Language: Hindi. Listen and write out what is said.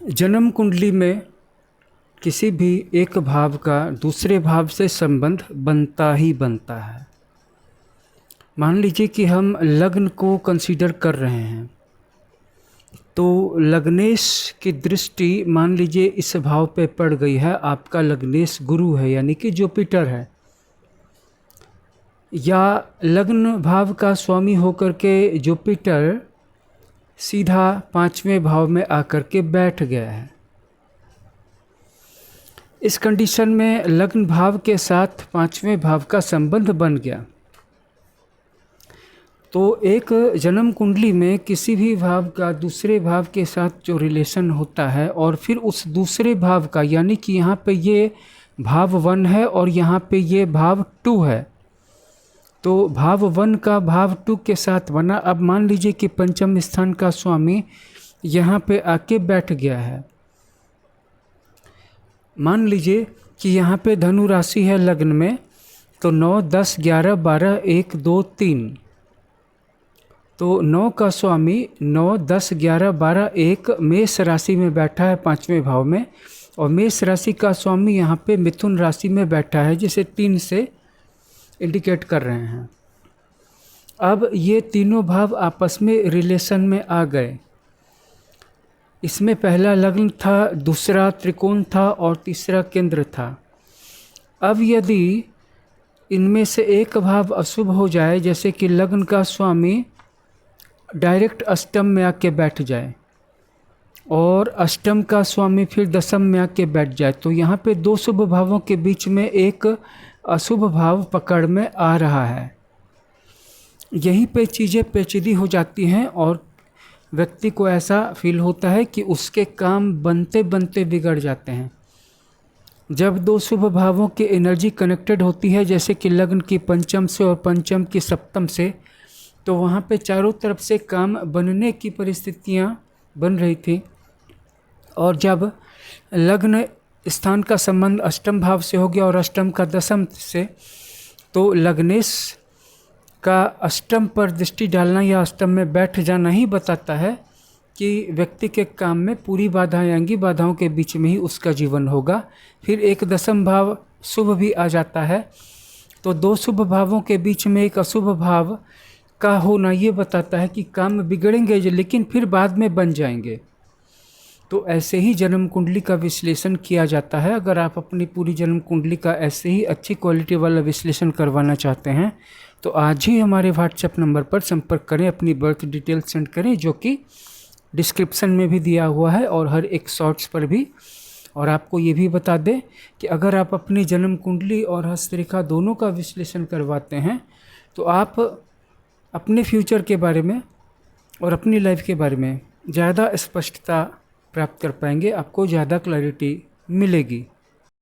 जन्म कुंडली में किसी भी एक भाव का दूसरे भाव से संबंध बनता ही बनता है। मान लीजिए कि हम लग्न को कंसीडर कर रहे हैं, तो लग्नेश की दृष्टि मान लीजिए इस भाव पे पड़ गई है। आपका लग्नेश गुरु है, यानी कि जुपिटर है, या लग्न भाव का स्वामी होकर के जुपिटर सीधा 5वें भाव में आकर के बैठ गया है। इस कंडीशन में लग्न भाव के साथ 5वें भाव का संबंध बन गया। तो एक जन्म कुंडली में किसी भी भाव का दूसरे भाव के साथ जो रिलेशन होता है, और फिर उस दूसरे भाव का, यानी कि यहाँ पे ये भाव 1 है और यहाँ पे ये भाव 2 है, तो भाव 1 का भाव 2 के साथ बना। अब मान लीजिए कि पंचम स्थान का स्वामी यहाँ पे आके बैठ गया है। मान लीजिए कि यहाँ पे धनु राशि है लग्न में, तो 9, 10, 11, 12, 1, 2, 3, तो 9 का स्वामी 9, 10, 11, 12, 1 मेष राशि में बैठा है 5वें भाव में, और मेष राशि का स्वामी यहाँ पे मिथुन राशि में बैठा है, जिसे 3 से इंडिकेट कर रहे हैं। अब ये तीनों भाव आपस में रिलेशन में आ गए। इसमें पहला लग्न था, दूसरा त्रिकोण था और तीसरा केंद्र था। अब यदि इनमें से एक भाव अशुभ हो जाए, जैसे कि लग्न का स्वामी डायरेक्ट अष्टम में आके बैठ जाए और अष्टम का स्वामी फिर दशम में आके बैठ जाए, तो यहाँ पे दो शुभ भावों के बीच में एक अशुभ भाव पकड़ में आ रहा है। यहीं पे चीज़ें पेचीदी हो जाती हैं और व्यक्ति को ऐसा फील होता है कि उसके काम बनते बनते बिगड़ जाते हैं। जब दो शुभ भावों की एनर्जी कनेक्टेड होती है, जैसे कि लग्न की पंचम से और पंचम की सप्तम से, तो वहाँ पे चारों तरफ से काम बनने की परिस्थितियाँ बन रही थी। और जब लग्न स्थान का संबंध अष्टम भाव से हो गया और अष्टम का दशम से, तो लग्नेश का अष्टम पर दृष्टि डालना या अष्टम में बैठ जाना ही बताता है कि व्यक्ति के काम में पूरी बाधाएं आएंगी, बाधाओं के बीच में ही उसका जीवन होगा। फिर एक दशम भाव शुभ भी आ जाता है, तो दो शुभ भावों के बीच में एक अशुभ भाव का होना ये बताता है कि काम बिगड़ेंगे लेकिन फिर बाद में बन जाएंगे। तो ऐसे ही जन्म कुंडली का विश्लेषण किया जाता है। अगर आप अपनी पूरी जन्म कुंडली का ऐसे ही अच्छी क्वालिटी वाला विश्लेषण करवाना चाहते हैं, तो आज ही हमारे व्हाट्सएप नंबर पर संपर्क करें, अपनी बर्थ डिटेल सेंड करें, जो कि डिस्क्रिप्शन में भी दिया हुआ है और हर एक शॉर्ट्स पर भी। और आपको ये भी बता दें कि अगर आप अपनी जन्म कुंडली और हस्तरेखा दोनों का विश्लेषण करवाते हैं, तो आप अपने फ्यूचर के बारे में और अपनी लाइफ के बारे में ज़्यादा स्पष्टता प्राप्त कर पाएंगे, आपको ज़्यादा क्लैरिटी मिलेगी।